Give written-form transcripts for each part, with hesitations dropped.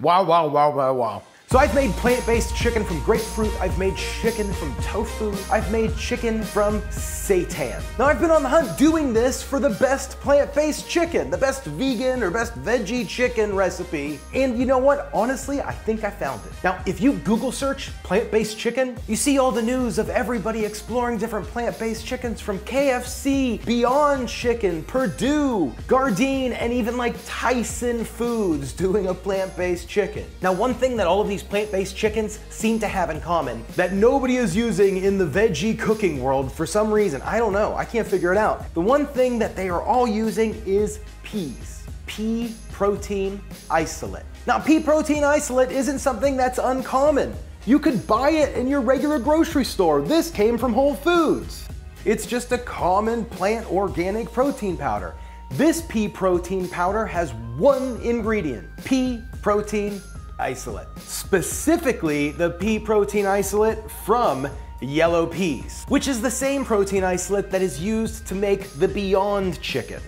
Wow, wow, wow, wow, wow. So I've made plant-based chicken from grapefruit, I've made chicken from tofu, I've made chicken from seitan. Now I've been on the hunt doing this for the best plant-based chicken, the best vegan or best veggie chicken recipe. And you know what? Honestly, I think I found it. Now, if you Google search plant-based chicken, you see all the news of everybody exploring different plant-based chickens from KFC, Beyond Chicken, Perdue, Gardein, and even like Tyson Foods doing a plant-based chicken. Now, one thing that all of these plant-based chickens seem to have in common that nobody is using in the veggie cooking world for some reason. I don't know, I can't figure it out. The one thing that they are all using is peas. Pea protein isolate. Now, pea protein isolate isn't something that's uncommon. You could buy it in your regular grocery store. This came from Whole Foods. It's just a common plant organic protein powder. This pea protein powder has one ingredient, pea protein isolate. Specifically, the pea protein isolate from yellow peas, which is the same protein isolate that is used to make the Beyond chicken.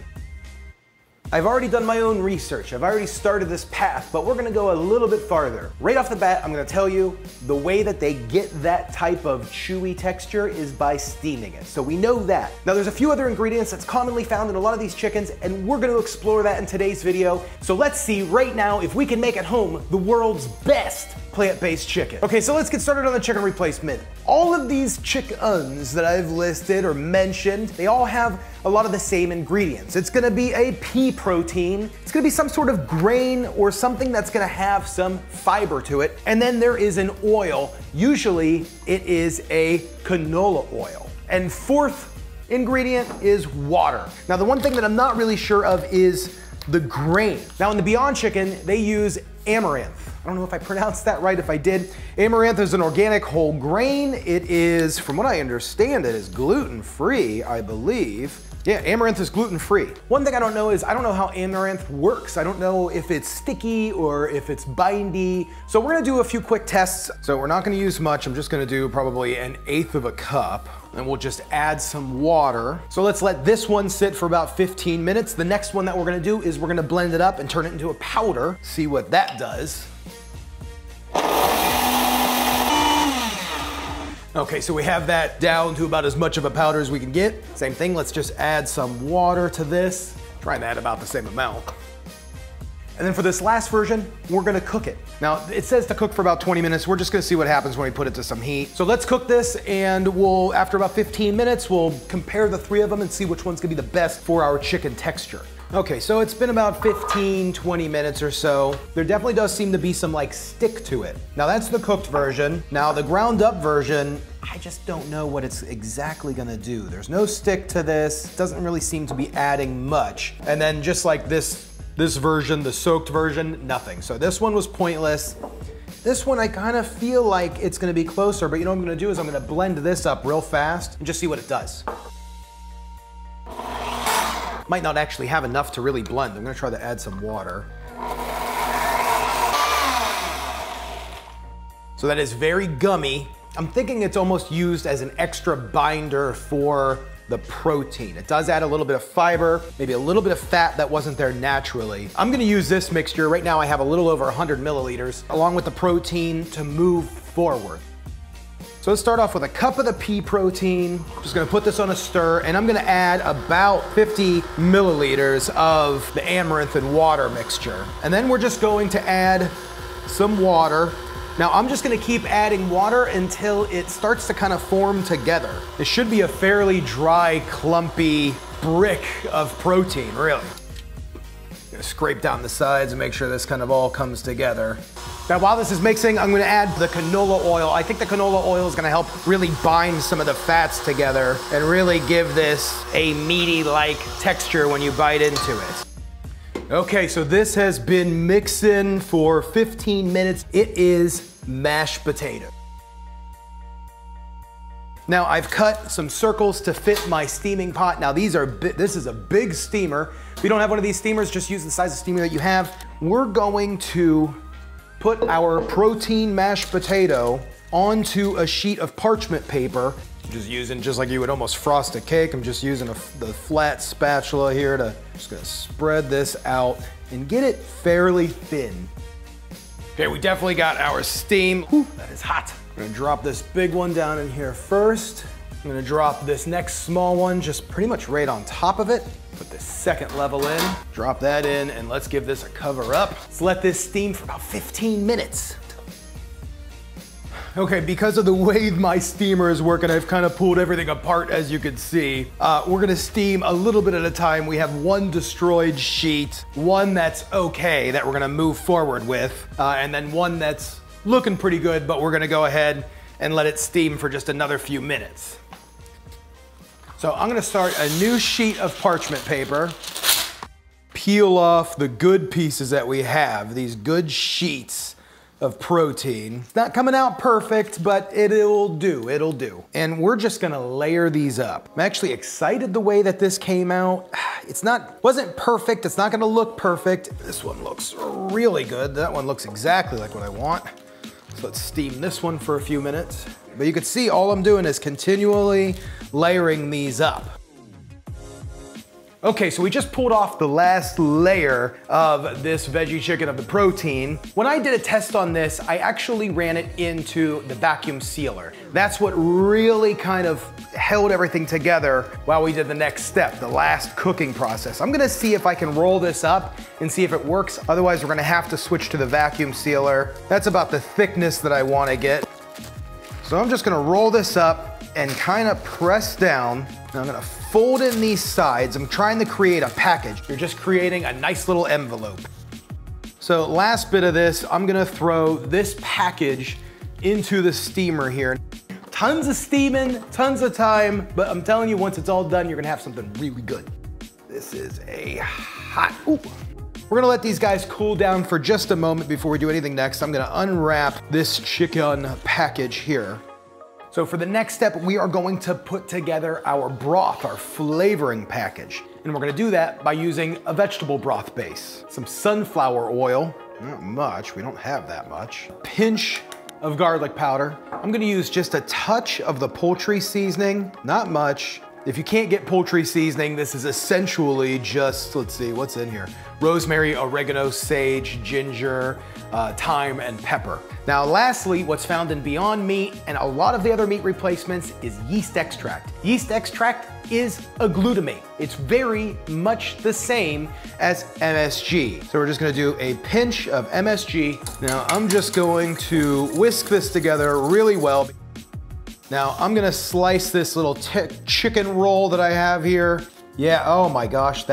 I've already done my own research. I've already started this path, but we're gonna go a little bit farther. Right off the bat, I'm gonna tell you the way that they get that type of chewy texture is by steaming it. So we know that. Now there's a few other ingredients that's commonly found in a lot of these chickens, and we're gonna explore that in today's video. So let's see right now if we can make at home the world's best plant-based chicken. Okay, so let's get started on the chicken replacement. All of these chickens that I've listed or mentioned, they all have a lot of the same ingredients. It's gonna be a pea protein, it's gonna be some sort of grain or something that's gonna have some fiber to it, and then there is an oil. Usually it is a canola oil. And fourth ingredient is water. Now the one thing that I'm not really sure of is the grain. Now in the Beyond Chicken, they use amaranth. I don't know if I pronounced that right. If I did, amaranth is an organic whole grain. It is, from what I understand, it is gluten-free, I believe. Yeah, amaranth is gluten-free. One thing I don't know is, I don't know how amaranth works. I don't know if it's sticky or if it's bindy. So we're gonna do a few quick tests. So we're not gonna use much. I'm just gonna do probably 1/8 of a cup. And we'll just add some water. So let's let this one sit for about 15 minutes. The next one that we're gonna do is we're gonna blend it up and turn it into a powder. See what that does. Okay, so we have that down to about as much of a powder as we can get. Same thing, let's just add some water to this. Try and add about the same amount. And then for this last version, we're gonna cook it. Now, it says to cook for about 20 minutes. We're just gonna see what happens when we put it to some heat. So let's cook this, and we'll, after about 15 minutes, we'll compare the three of them and see which one's gonna be the best for our chicken texture. Okay, so it's been about 15, 20 minutes or so. There definitely does seem to be some like stick to it. Now that's the cooked version. Now the ground up version, I just don't know what it's exactly gonna do. There's no stick to this. It doesn't really seem to be adding much. And then just like this version, the soaked version, nothing. So this one was pointless. This one I kind of feel like it's gonna be closer, but you know what I'm gonna do is I'm gonna blend this up real fast and just see what it does. Might not actually have enough to really blend. I'm gonna try to add some water. So that is very gummy. I'm thinking it's almost used as an extra binder for the protein. It does add a little bit of fiber, maybe a little bit of fat that wasn't there naturally. I'm gonna use this mixture. Right now I have a little over 100 milliliters, along with the protein to move forward. So let's start off with a cup of the pea protein. Just gonna put this on a stir, and I'm gonna add about 50 milliliters of the amaranth and water mixture. And then we're just going to add some water. Now I'm just gonna keep adding water until it starts to kind of form together. It should be a fairly dry, clumpy brick of protein, really. Gonna scrape down the sides and make sure this kind of all comes together. Now while this is mixing, I'm gonna add the canola oil. I think the canola oil is gonna help really bind some of the fats together and really give this a meaty-like texture when you bite into it. Okay, so this has been mixing for 15 minutes. It is mashed potato. Now I've cut some circles to fit my steaming pot. Now this is a big steamer. If you don't have one of these steamers, just use the size of steamer that you have. We're going to put our protein mashed potato onto a sheet of parchment paper. Just using, just like you would almost frost a cake, I'm just using the flat spatula here to, just gonna spread this out and get it fairly thin. Okay, we definitely got our steam. Whew, that is hot. I'm gonna drop this big one down in here first. I'm gonna drop this next small one just pretty much right on top of it. Put the second level in, drop that in, and let's give this a cover up. Let's let this steam for about 15 minutes. Okay, because of the way my steamer is working, I've kind of pulled everything apart, as you can see. We're gonna steam a little bit at a time. We have one destroyed sheet, one that's okay that we're gonna move forward with, and then one that's looking pretty good, but we're gonna go ahead and let it steam for just another few minutes. So I'm gonna start a new sheet of parchment paper, peel off the good pieces that we have, these good sheets of protein. It's not coming out perfect, but it'll do, it'll do. And we're just gonna layer these up. I'm actually excited the way that this came out. Wasn't perfect, it's not gonna look perfect. This one looks really good. That one looks exactly like what I want. So let's steam this one for a few minutes. But you can see all I'm doing is continually layering these up. Okay, so we just pulled off the last layer of this veggie chicken of the protein. When I did a test on this, I actually ran it into the vacuum sealer. That's what really kind of held everything together while we did the next step, the last cooking process. I'm gonna see if I can roll this up and see if it works. Otherwise, we're gonna have to switch to the vacuum sealer. That's about the thickness that I wanna get. So I'm just gonna roll this up and kind of press down. Now I'm gonna fold in these sides. I'm trying to create a package. You're just creating a nice little envelope. So last bit of this, I'm gonna throw this package into the steamer here. Tons of steaming, tons of time, but I'm telling you, once it's all done, you're gonna have something really good. This is a hot, ooh. We're gonna let these guys cool down for just a moment before we do anything next. I'm gonna unwrap this chicken package here. So for the next step, we are going to put together our broth, our flavoring package. And we're gonna do that by using a vegetable broth base. Some sunflower oil, not much, we don't have that much. A pinch of garlic powder. I'm gonna use just a touch of the poultry seasoning, not much. If you can't get poultry seasoning, this is essentially just, let's see, what's in here? Rosemary, oregano, sage, ginger, thyme, and pepper. Now, lastly, what's found in Beyond Meat and a lot of the other meat replacements is yeast extract. Yeast extract is a glutamate. It's very much the same as MSG. So we're just gonna do a pinch of MSG. Now, I'm just going to whisk this together really well. Now, I'm gonna slice this little chicken roll that I have here. Yeah, oh my gosh,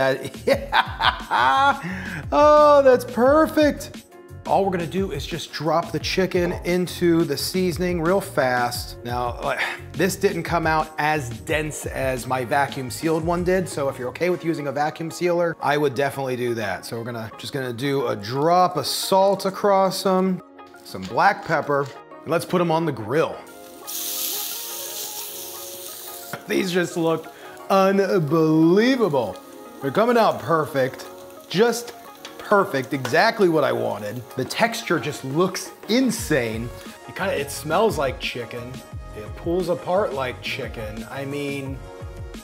oh, that's perfect. All we're gonna do is just drop the chicken into the seasoning real fast. Now, this didn't come out as dense as my vacuum sealed one did, so if you're okay with using a vacuum sealer, I would definitely do that. So we're just gonna do a drop of salt across them, some black pepper, and let's put them on the grill. These just look unbelievable. They're coming out perfect, just perfect, exactly what I wanted. The texture just looks insane. It smells like chicken. It pulls apart like chicken. I mean,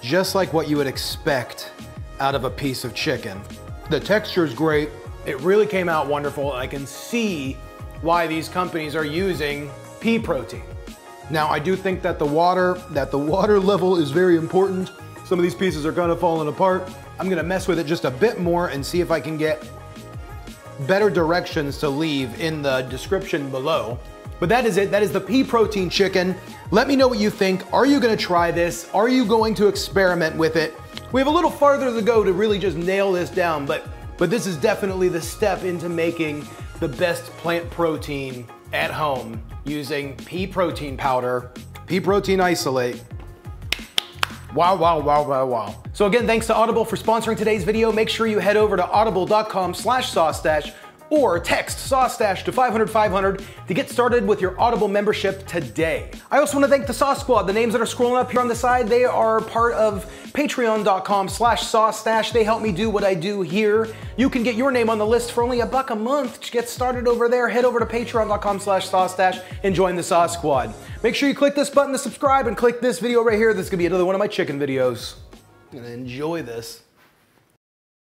just like what you would expect out of a piece of chicken. The texture is great. It really came out wonderful. I can see why these companies are using pea protein. Now, I do think that the water level is very important. Some of these pieces are kind of falling apart. I'm gonna mess with it just a bit more and see if I can get better directions to leave in the description below. But that is it, that is the pea protein chicken. Let me know what you think. Are you gonna try this? Are you going to experiment with it? We have a little farther to go to really just nail this down, but this is definitely the step into making the best plant protein at home using pea protein powder, pea protein isolate. Wow, wow, wow, wow, wow. So again, thanks to Audible for sponsoring today's video. Make sure you head over to audible.com/SauceStache or text SauceStache to 500-500 to get started with your Audible membership today. I also want to thank the Sauce Squad. The names that are scrolling up here on the side, they are part of patreon.com/SauceStache. They help me do what I do here. You can get your name on the list for only $1 a month. To get started over there, head over to patreon.com/SauceStache and join the Sauce Squad. Make sure you click this button to subscribe and click this video right here. This is gonna be another one of my chicken videos. I'm gonna enjoy this.